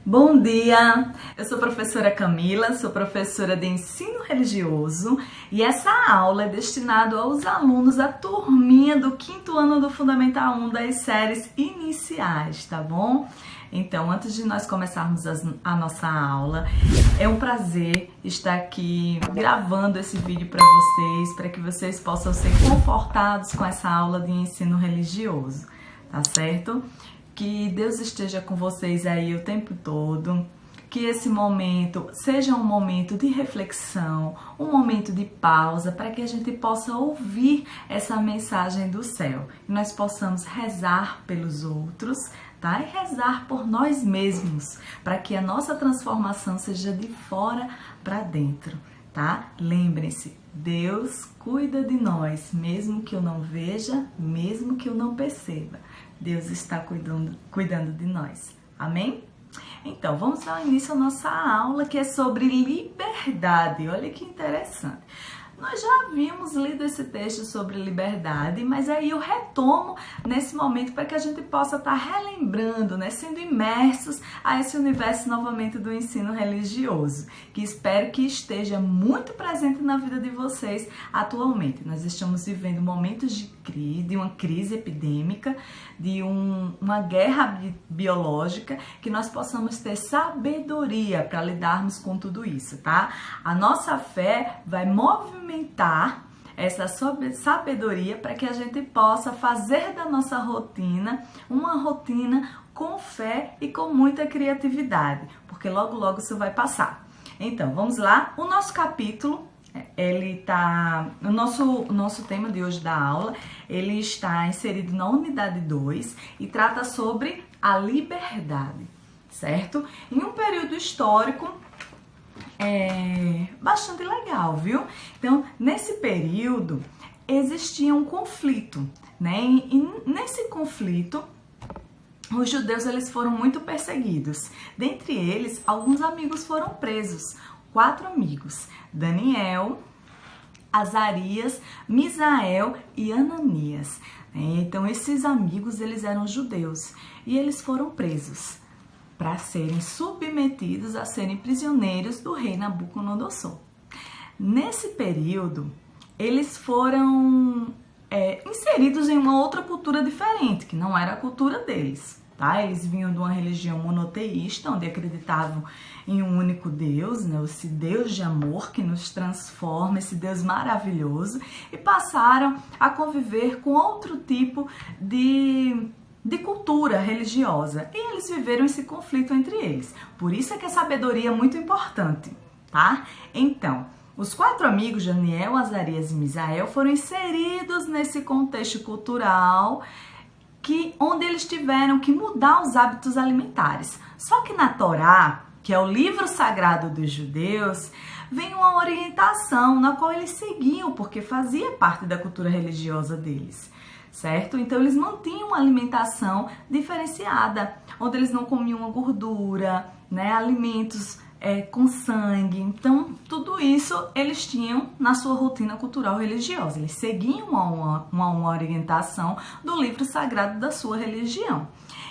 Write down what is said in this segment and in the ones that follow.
Bom dia! Eu sou a professora Camila, sou professora de ensino religioso e essa aula é destinada aos alunos da turminha do 5º ano do Fundamental 1 das séries iniciais, tá bom? Então, antes de nós começarmos a nossa aula, é um prazer estar aqui gravando esse vídeo para que vocês possam ser confortados com essa aula de ensino religioso, tá certo? Que Deus esteja com vocês aí o tempo todo, que esse momento seja um momento de reflexão, um momento de pausa, para que a gente possa ouvir essa mensagem do céu, e nós possamos rezar pelos outros, tá? E rezar por nós mesmos, para que a nossa transformação seja de fora para dentro, tá? Lembrem-se, Deus cuida de nós, mesmo que eu não veja, mesmo que eu não perceba. Deus está cuidando de nós. Amém? Então, vamos dar início à nossa aula, que é sobre liberdade. Olha que interessante. Nós já havíamos lido esse texto sobre liberdade, mas aí eu retomo nesse momento para que a gente possa estar relembrando, né, sendo imersos a esse universo novamente do ensino religioso, que espero que esteja muito presente na vida de vocês atualmente. Nós estamos vivendo momentos de uma crise epidêmica, de uma guerra biológica, que nós possamos ter sabedoria para lidarmos com tudo isso, tá? A nossa fé vai movimentar essa sabedoria para que a gente possa fazer da nossa rotina uma rotina com fé e com muita criatividade, porque logo logo isso vai passar. Então, vamos lá. O nosso capítulo, o nosso tema de hoje da aula, ele está inserido na unidade 2 e trata sobre a liberdade, certo? Em um período histórico bastante legal, viu? Então, nesse período existia um conflito, né? E nesse conflito, os judeus eles foram muito perseguidos. Dentre eles, alguns amigos foram presos. 4 amigos: Daniel, Azarias, Misael e Ananias. Então, esses amigos eles eram judeus e eles foram presos para serem submetidos a serem prisioneiros do rei Nabucodonosor. Nesse período, eles foram inseridos em uma outra cultura diferente, que não era a cultura deles, tá? Eles vinham de uma religião monoteísta, onde acreditavam em um único Deus, né? Esse Deus de amor que nos transforma, esse Deus maravilhoso, e passaram a conviver com outro tipo de cultura religiosa, e eles viveram esse conflito entre eles. Por isso é que a sabedoria é muito importante, tá? Então, os 4 amigos, Daniel, Azarias e Misael, foram inseridos nesse contexto cultural onde eles tiveram que mudar os hábitos alimentares. Só que na Torá, que é o livro sagrado dos judeus, vem uma orientação na qual eles seguiam, porque fazia parte da cultura religiosa deles, certo? Então, eles mantinham uma alimentação diferenciada, onde eles não comiam a gordura, né? Alimentos com sangue. Então, tudo isso eles tinham na sua rotina cultural religiosa. Eles seguiam uma orientação do livro sagrado da sua religião.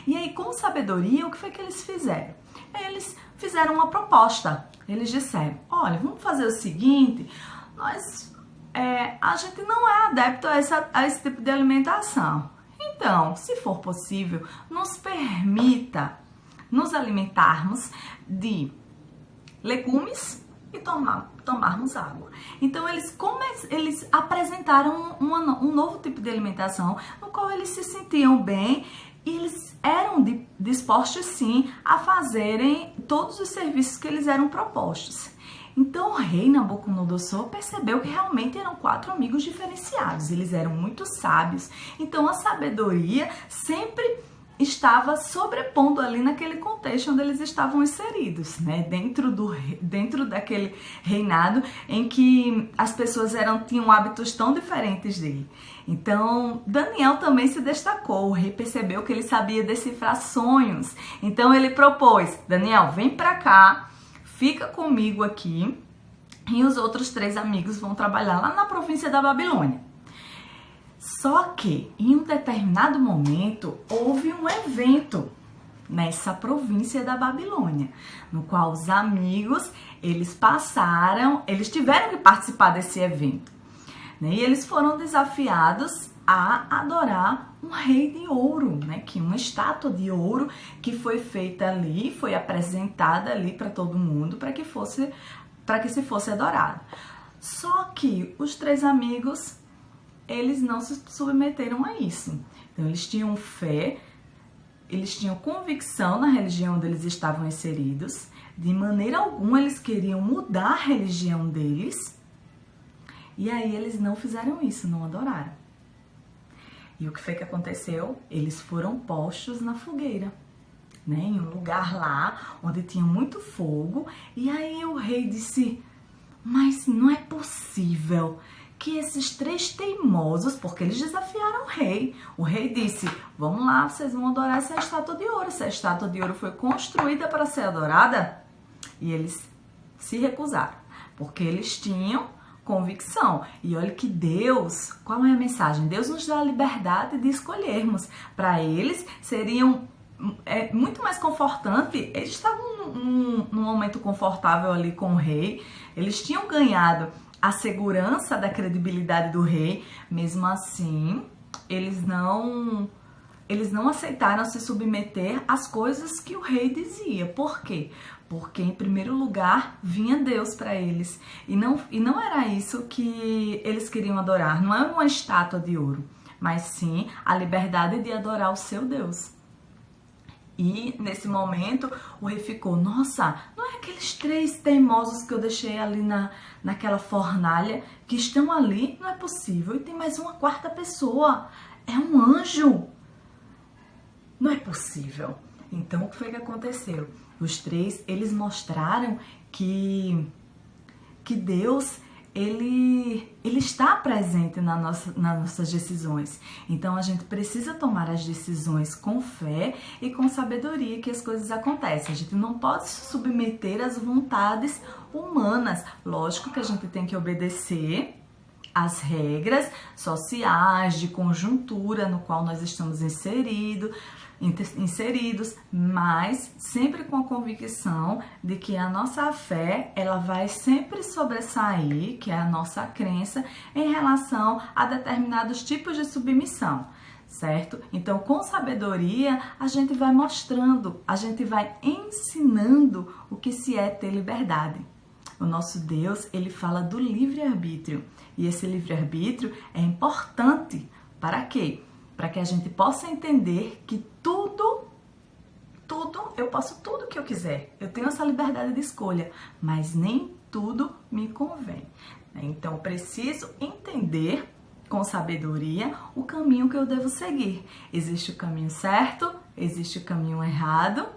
E aí, com sabedoria, o que foi que eles fizeram? Eles fizeram uma proposta. Eles disseram: olha, vamos fazer o seguinte, a gente não é adepto a esse tipo de alimentação. Então, se for possível, nos permita nos alimentarmos de legumes e tomarmos água. Então, eles apresentaram um novo tipo de alimentação, no qual eles se sentiam bem, e eles eram dispostos, sim, a fazerem todos os serviços que eles eram propostos. Então, o rei Nabucodonosor percebeu que realmente eram 4 amigos diferenciados. Eles eram muito sábios. Então, a sabedoria sempre estava sobrepondo ali naquele contexto onde eles estavam inseridos, né? Dentro daquele reinado em que as pessoas tinham hábitos tão diferentes dele. Então, Daniel também se destacou. O rei percebeu que ele sabia decifrar sonhos. Então, ele propôs: Daniel, vem pra cá, fica comigo aqui, e os outros 3 amigos vão trabalhar lá na província da Babilônia. Só que, em um determinado momento, houve um evento nessa província da Babilônia, no qual os amigos, eles tiveram que participar desse evento, né? E eles foram desafiados a adorar um rei de ouro, né? Que uma estátua de ouro que foi feita ali, foi apresentada ali para todo mundo, para que se fosse adorado. Só que os 3 amigos, eles não se submeteram a isso. Então eles tinham fé, eles tinham convicção na religião onde eles estavam inseridos. De maneira alguma eles queriam mudar a religião deles. E aí eles não fizeram isso, não adoraram. E o que foi que aconteceu? Eles foram postos na fogueira, né? Em um lugar lá onde tinha muito fogo. E aí o rei disse: mas não é possível que esses 3 teimosos, porque eles desafiaram o rei. O rei disse: vamos lá, vocês vão adorar essa estátua de ouro. Essa estátua de ouro foi construída para ser adorada. E eles se recusaram, porque eles tinham convicção. E olha que Deus, qual é a mensagem? Deus nos dá a liberdade de escolhermos. Para eles, seriam muito mais confortante. Eles estavam num momento confortável ali com o rei. Eles tinham ganhado a segurança da credibilidade do rei. Mesmo assim, eles não aceitaram se submeter às coisas que o rei dizia. Por quê? Porque, em primeiro lugar, vinha Deus para eles. E não era isso que eles queriam adorar. Não era uma estátua de ouro, mas sim a liberdade de adorar o seu Deus. E, nesse momento, o rei ficou: nossa, não é aqueles 3 teimosos que eu deixei ali naquela fornalha que estão ali? Não é possível. E tem mais uma 4ª pessoa. É um anjo. Não é possível. Então, o que foi que aconteceu? Os 3, eles mostraram que Deus, ele está presente nas nossas decisões. Então, a gente precisa tomar as decisões com fé e com sabedoria que as coisas acontecem. A gente não pode se submeter às vontades humanas. Lógico que a gente tem que obedecer as regras sociais, de conjuntura no qual nós estamos inseridos, mas sempre com a convicção de que a nossa fé, ela vai sempre sobressair, que é a nossa crença, em relação a determinados tipos de submissão, certo? Então, com sabedoria, a gente vai mostrando, a gente vai ensinando o que se é ter liberdade. O nosso Deus, ele fala do livre-arbítrio, e esse livre-arbítrio é importante para quê? Para que a gente possa entender que eu posso tudo que eu quiser. Eu tenho essa liberdade de escolha, mas nem tudo me convém. Então, eu preciso entender com sabedoria o caminho que eu devo seguir. Existe o caminho certo, existe o caminho errado,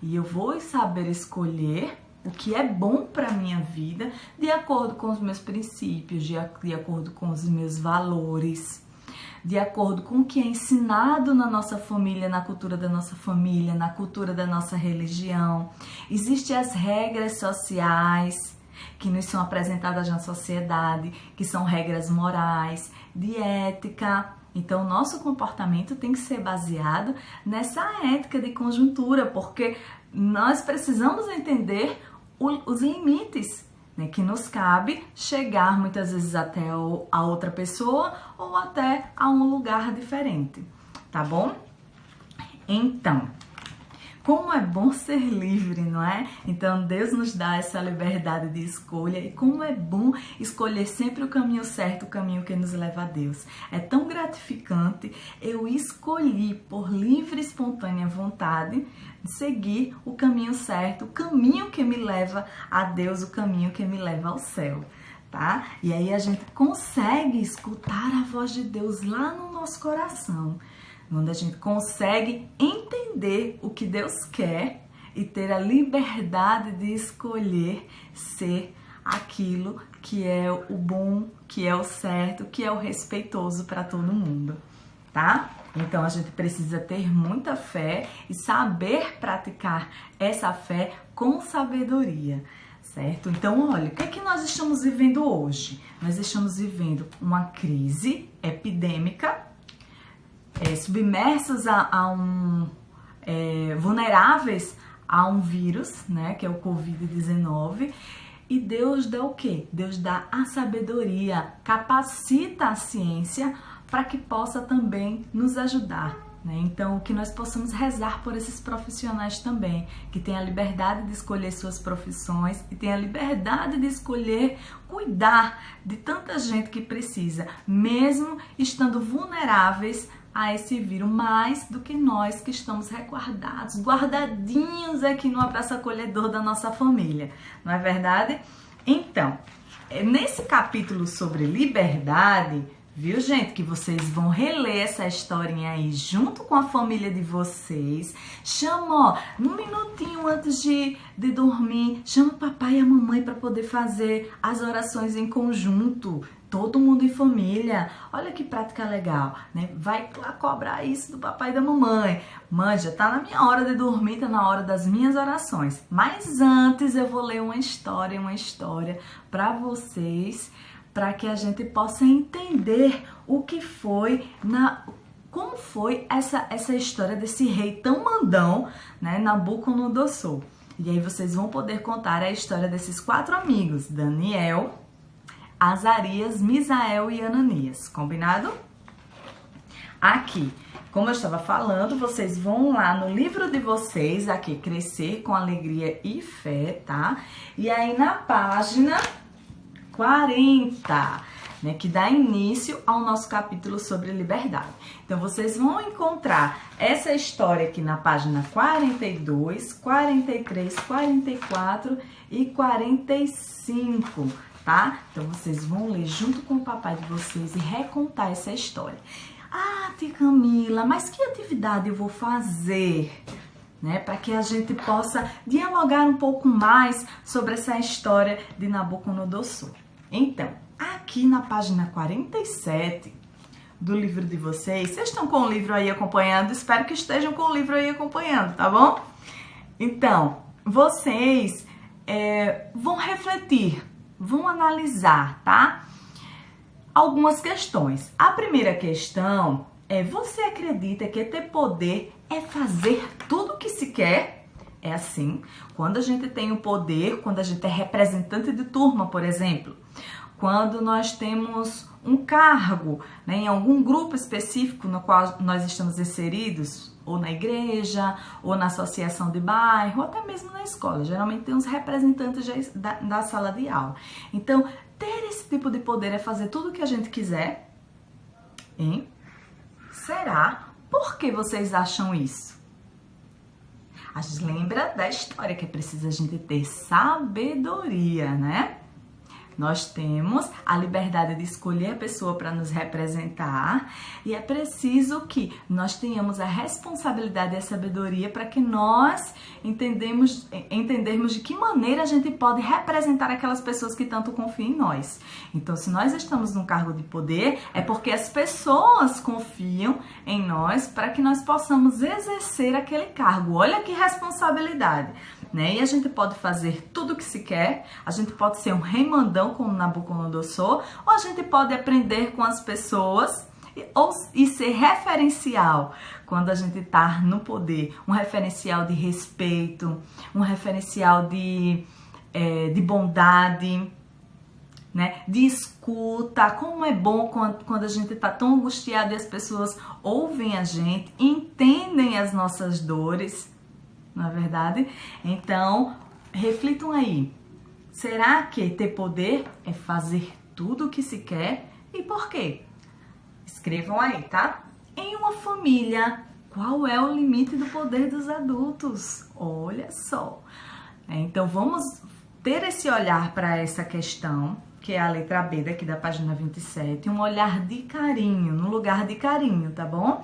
e eu vou saber escolher o que é bom para a minha vida de acordo com os meus princípios, de acordo com os meus valores, de acordo com o que é ensinado na nossa família, na cultura da nossa família, na cultura da nossa religião. Existem as regras sociais que nos são apresentadas na sociedade, que são regras morais, de ética. Então, o nosso comportamento tem que ser baseado nessa ética de conjuntura, porque nós precisamos entender os limites, né, que nos cabe chegar muitas vezes até a outra pessoa ou até a um lugar diferente, tá bom? Então, como é bom ser livre, não é? Então, Deus nos dá essa liberdade de escolha e como é bom escolher sempre o caminho certo, o caminho que nos leva a Deus. É tão gratificante eu escolhi por livre e espontânea vontade seguir o caminho certo, o caminho que me leva a Deus, o caminho que me leva ao céu, tá? E aí a gente consegue escutar a voz de Deus lá no nosso coração, onde a gente consegue entender o que Deus quer e ter a liberdade de escolher ser aquilo que é o bom, que é o certo, que é o respeitoso para todo mundo, tá? Então a gente precisa ter muita fé e saber praticar essa fé com sabedoria, certo? Então, olha, o que é que nós estamos vivendo hoje? Nós estamos vivendo uma crise epidêmica, submersos vulneráveis a um vírus, né, que é o Covid-19. E Deus dá o quê? Deus dá a sabedoria, capacita a ciência para que possa também nos ajudar, né? Então, que nós possamos rezar por esses profissionais também, que têm a liberdade de escolher suas profissões e têm a liberdade de escolher cuidar de tanta gente que precisa, mesmo estando vulneráveis a esse vírus, mais do que nós que estamos resguardados, guardadinhos aqui no abraço acolhedor da nossa família, não é verdade? Então, nesse capítulo sobre liberdade, viu, gente, que vocês vão reler essa historinha aí junto com a família de vocês. Chama, ó, um minutinho antes de dormir, chama o papai e a mamãe para poder fazer as orações em conjunto. Todo mundo em família. Olha que prática legal, né? Vai lá cobrar isso do papai e da mamãe. Mãe, já tá na minha hora de dormir, tá na hora das minhas orações. Mas antes eu vou ler uma história para vocês, para que a gente possa entender o que foi como foi essa história desse rei tão mandão, né, Nabucodonosor. E aí vocês vão poder contar a história desses 4 amigos, Daniel, Azarias, Misael e Ananias, combinado? Aqui, como eu estava falando, vocês vão lá no livro de vocês, aqui, Crescer com Alegria e Fé, tá? E aí na página 40, né, que dá início ao nosso capítulo sobre liberdade. Então, vocês vão encontrar essa história aqui na página 42, 43, 44 e 45, tá? Então, vocês vão ler junto com o papai de vocês e recontar essa história. Ah, tia Camila, mas que atividade eu vou fazer, né, para que a gente possa dialogar um pouco mais sobre essa história de Nabucodonosor? Então, aqui na página 47 do livro de vocês estão com o livro aí acompanhando? Espero que estejam com o livro aí acompanhando, tá bom? Então, vocês vão refletir, vão analisar, tá? Algumas questões. A primeira questão é: você acredita que ter poder é fazer tudo o que se quer? É assim, quando a gente tem o poder, quando a gente é representante de turma, por exemplo, quando nós temos um cargo, né, em algum grupo específico no qual nós estamos inseridos, ou na igreja, ou na associação de bairro, ou até mesmo na escola. Geralmente tem uns representantes da sala de aula. Então, ter esse tipo de poder é fazer tudo o que a gente quiser? Hein? Será? Por que vocês acham isso? A gente lembra da história que é preciso a gente ter sabedoria, né? Nós temos a liberdade de escolher a pessoa para nos representar e é preciso que nós tenhamos a responsabilidade e a sabedoria para que nós entendermos de que maneira a gente pode representar aquelas pessoas que tanto confiam em nós. Então, se nós estamos num cargo de poder, é porque as pessoas confiam em nós para que nós possamos exercer aquele cargo. Olha que responsabilidade, né? E a gente pode fazer tudo o que se quer, a gente pode ser um rei mandão como Nabucodonosor, ou a gente pode aprender com as pessoas e ser referencial quando a gente está no poder, um referencial de respeito, um referencial de bondade, né? De escuta. Como é bom quando a gente está tão angustiado e as pessoas ouvem a gente, entendem as nossas dores, não é verdade? Então, reflitam aí. Será que ter poder é fazer tudo o que se quer? E por quê? Escrevam aí, tá? Em uma família, qual é o limite do poder dos adultos? Olha só. Então, vamos ter esse olhar para essa questão, que é a letra B daqui da página 27, um olhar de carinho, no lugar de carinho, tá bom?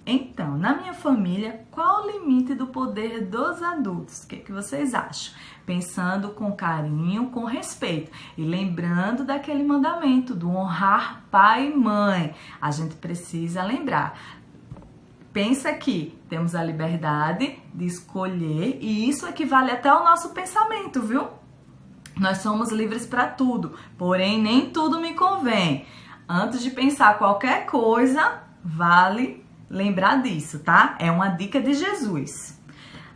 Então, na minha família, qual o limite do poder dos adultos? O que vocês acham? Pensando com carinho, com respeito. E lembrando daquele mandamento do honrar pai e mãe. A gente precisa lembrar. Pensa que temos a liberdade de escolher e isso equivale até ao nosso pensamento, viu? Nós somos livres para tudo, porém nem tudo me convém. Antes de pensar qualquer coisa, vale lembrar disso, tá? É uma dica de Jesus.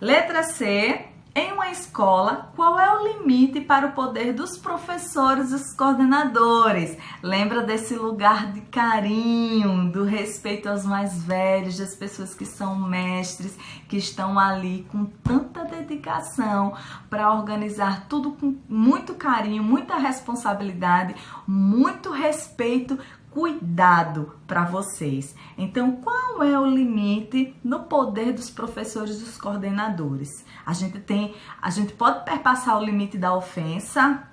Letra C. Em uma escola, qual é o limite para o poder dos professores e dos coordenadores? Lembra desse lugar de carinho, do respeito aos mais velhos, das pessoas que são mestres, que estão ali com tanta dedicação para organizar tudo com muito carinho, muita responsabilidade, muito respeito, cuidado para vocês. Então, qual é o limite no poder dos professores e dos coordenadores? A gente pode perpassar o limite da ofensa,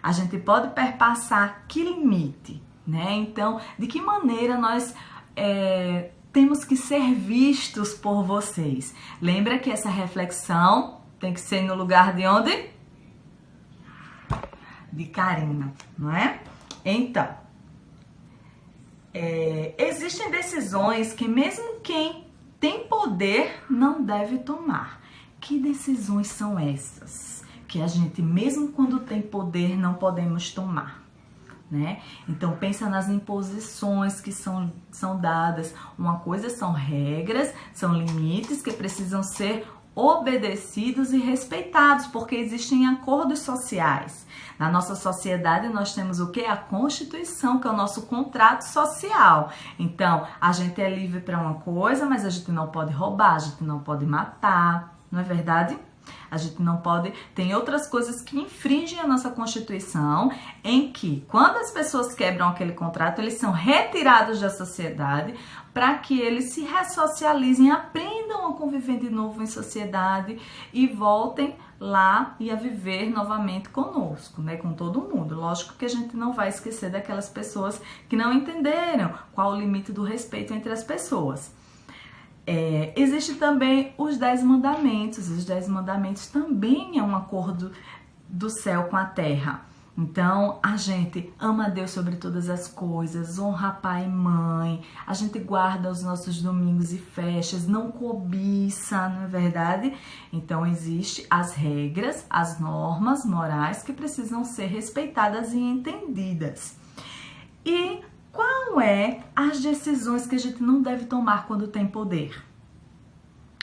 a gente pode perpassar que limite, né? Então, de que maneira nós temos que ser vistos por vocês? Lembra que essa reflexão tem que ser no lugar de onde? De carinho, não é? Então, existem decisões que mesmo quem tem poder não deve tomar. Que decisões são essas? Que a gente, mesmo quando tem poder, não podemos tomar, né? Então, pensa nas imposições que são dadas. Uma coisa são regras, são limites que precisam ser obedecidos e respeitados, porque existem acordos sociais. Na nossa sociedade nós temos o que? A Constituição, que é o nosso contrato social. Então, a gente é livre para uma coisa, mas a gente não pode roubar, a gente não pode matar, não é verdade? A gente não pode... Tem outras coisas que infringem a nossa Constituição, em que, quando as pessoas quebram aquele contrato, eles são retirados da sociedade para que eles se ressocializem, aprendam a conviver de novo em sociedade e voltem lá e a viver novamente conosco, né? Com todo mundo. Lógico que a gente não vai esquecer daquelas pessoas que não entenderam qual o limite do respeito entre as pessoas. Existe também os 10 mandamentos. Os 10 mandamentos também é um acordo do céu com a terra. Então, a gente ama a Deus sobre todas as coisas, honra pai e mãe, a gente guarda os nossos domingos e festas, não cobiça, não é verdade? Então, existem as regras, as normas morais que precisam ser respeitadas e entendidas. E qual é as decisões que a gente não deve tomar quando tem poder?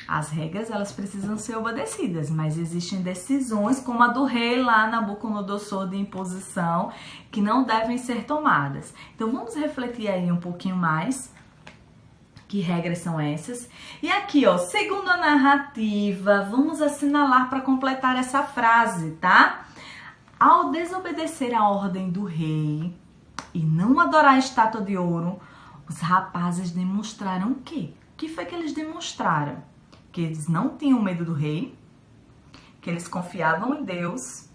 As regras, elas precisam ser obedecidas, mas existem decisões, como a do rei lá, Nabucodonosor, de imposição, que não devem ser tomadas. Então, vamos refletir aí um pouquinho mais. Que regras são essas? E aqui, ó, segundo a narrativa, vamos assinalar para completar essa frase, tá? Ao desobedecer a ordem do rei e não adorar a estátua de ouro, os rapazes demonstraram o quê? O que foi que eles demonstraram? Que eles não tinham medo do rei, que eles confiavam em Deus,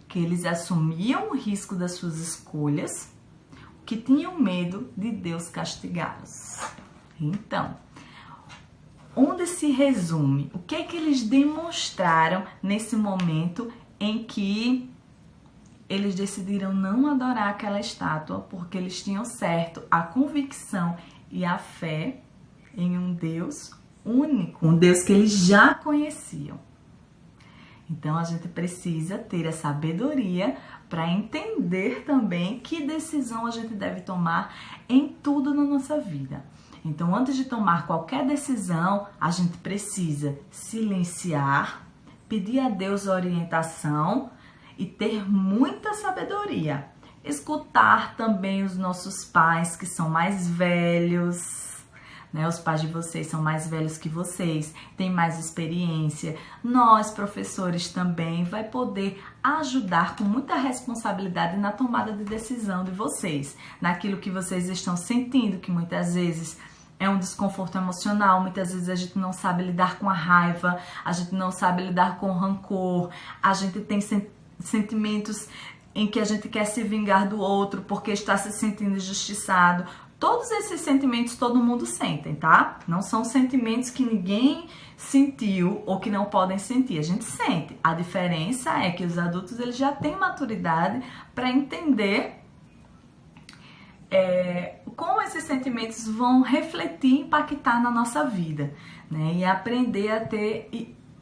que eles assumiam o risco das suas escolhas, que tinham medo de Deus castigá-los. Então, onde se resume? O que é que eles demonstraram nesse momento em que eles decidiram não adorar aquela estátua, porque eles tinham certo a convicção e a fé em um Deus único, um Deus que eles já conheciam. Então, a gente precisa ter a sabedoria para entender também que decisão a gente deve tomar em tudo na nossa vida. Então, antes de tomar qualquer decisão, a gente precisa silenciar, pedir a Deus orientação e ter muita sabedoria. Escutar também os nossos pais que são mais velhos, né? Os pais de vocês são mais velhos que vocês, têm mais experiência. Nós, professores, também vai poder ajudar com muita responsabilidade na tomada de decisão de vocês, naquilo que vocês estão sentindo, que muitas vezes é um desconforto emocional, muitas vezes a gente não sabe lidar com a raiva, a gente não sabe lidar com o rancor, a gente tem sentimentos em que a gente quer se vingar do outro porque está se sentindo injustiçado. Todos esses sentimentos todo mundo sente, tá? Não são sentimentos que ninguém sentiu ou que não podem sentir. A gente sente. A diferença é que os adultos eles já têm maturidade para entender como esses sentimentos vão refletir e impactar na nossa vida, né? E aprender a ter...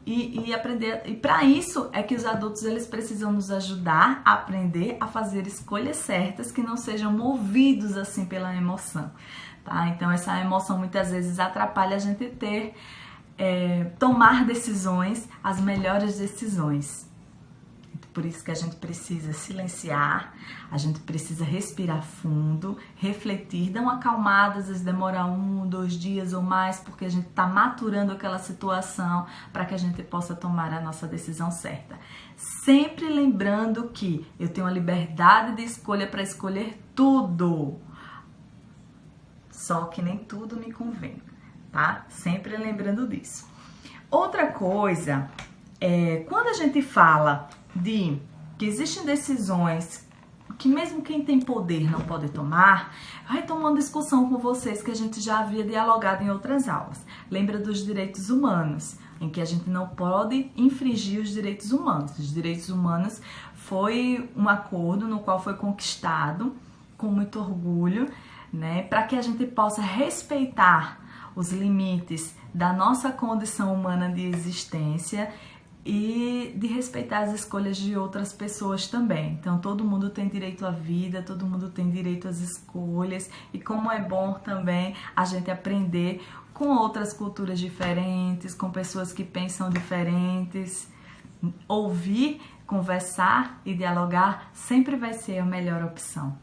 E para isso é que os adultos eles precisam nos ajudar a aprender a fazer escolhas certas que não sejam movidos assim pela emoção, tá? Então essa emoção muitas vezes atrapalha a gente tomar decisões, as melhores decisões. Por isso que a gente precisa silenciar, a gente precisa respirar fundo, refletir, dar uma acalmada, às vezes demora 1, 2 dias ou mais, porque a gente está maturando aquela situação para que a gente possa tomar a nossa decisão certa. Sempre lembrando que eu tenho a liberdade de escolha para escolher tudo, só que nem tudo me convém, tá? Sempre lembrando disso. Outra coisa é quando a gente fala de que existem decisões que mesmo quem tem poder não pode tomar, eu retomo uma discussão com vocês que a gente já havia dialogado em outras aulas. Lembra dos direitos humanos, em que a gente não pode infringir os direitos humanos. Os direitos humanos foi um acordo no qual foi conquistado com muito orgulho, né, para que a gente possa respeitar os limites da nossa condição humana de existência e de respeitar as escolhas de outras pessoas também. Então todo mundo tem direito à vida, todo mundo tem direito às escolhas, e como é bom também a gente aprender com outras culturas diferentes, com pessoas que pensam diferentes. Ouvir, conversar e dialogar sempre vai ser a melhor opção,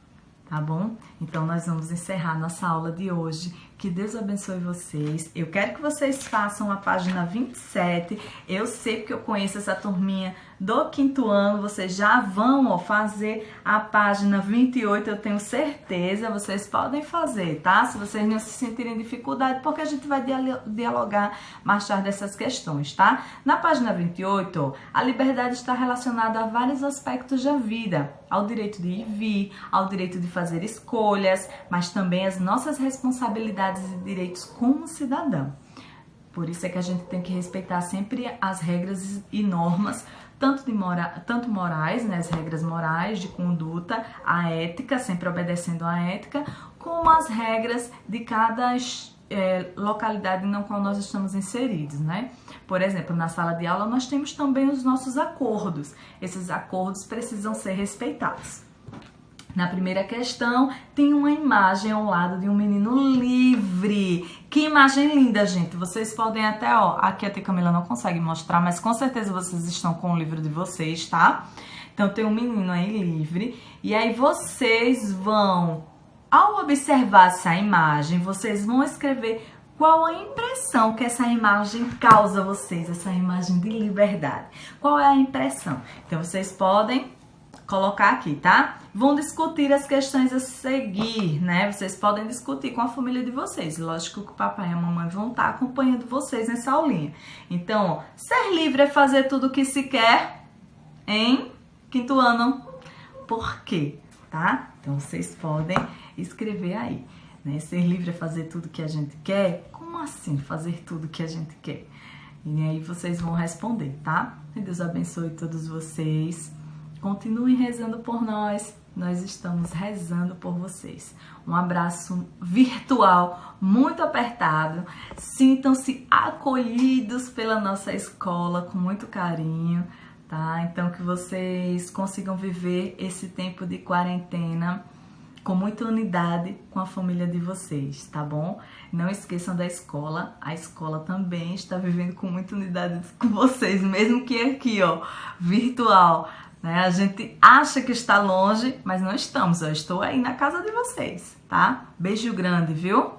tá bom? Então nós vamos encerrar nossa aula de hoje. Que Deus abençoe vocês. Eu quero que vocês façam a página 27. Eu sei que eu conheço essa turminha do 5º ano. Vocês já vão fazer a página 28, eu tenho certeza. Vocês podem fazer, tá? Se vocês não se sentirem dificuldade, porque a gente vai dialogar mais tarde essas questões, tá? Na página 28, a liberdade está relacionada a vários aspectos da vida. Ao direito de ir e vir, ao direito de fazer escolhas, mas também as nossas responsabilidades e direitos como cidadão. Por isso é que a gente tem que respeitar sempre as regras e normas, tanto morais, né, as regras morais de conduta, a ética, sempre obedecendo à ética, como as regras de cada localidade na qual nós estamos inseridos, né? Por exemplo, na sala de aula nós temos também os nossos acordos. Esses acordos precisam ser respeitados. Na primeira questão, tem uma imagem ao lado de um menino livre. Que imagem linda, gente. Vocês podem até, aqui a tia Camila não consegue mostrar, mas com certeza vocês estão com o livro de vocês, tá? Então tem um menino aí livre, e aí vocês vão, ao observar essa imagem, vocês vão escrever qual a impressão que essa imagem causa a vocês, essa imagem de liberdade. Qual é a impressão? Então vocês podem colocar aqui, tá? Vão discutir as questões a seguir, né? Vocês podem discutir com a família de vocês. Lógico que o papai e a mamãe vão estar acompanhando vocês nessa aulinha. Então, ser livre é fazer tudo o que se quer em 5º ano. Por quê? Tá? Então, vocês podem escrever aí, né? Ser livre é fazer tudo que a gente quer? Como assim fazer tudo que a gente quer? E aí vocês vão responder, tá? Que Deus abençoe todos vocês. Continuem rezando por nós, nós estamos rezando por vocês. Um abraço virtual muito apertado, sintam-se acolhidos pela nossa escola com muito carinho, tá? Então que vocês consigam viver esse tempo de quarentena com muita unidade com a família de vocês, tá bom? Não esqueçam da escola, a escola também está vivendo com muita unidade com vocês, mesmo que aqui, virtual, né? A gente acha que está longe, mas não estamos. Eu estou aí na casa de vocês, tá? Beijo grande, viu?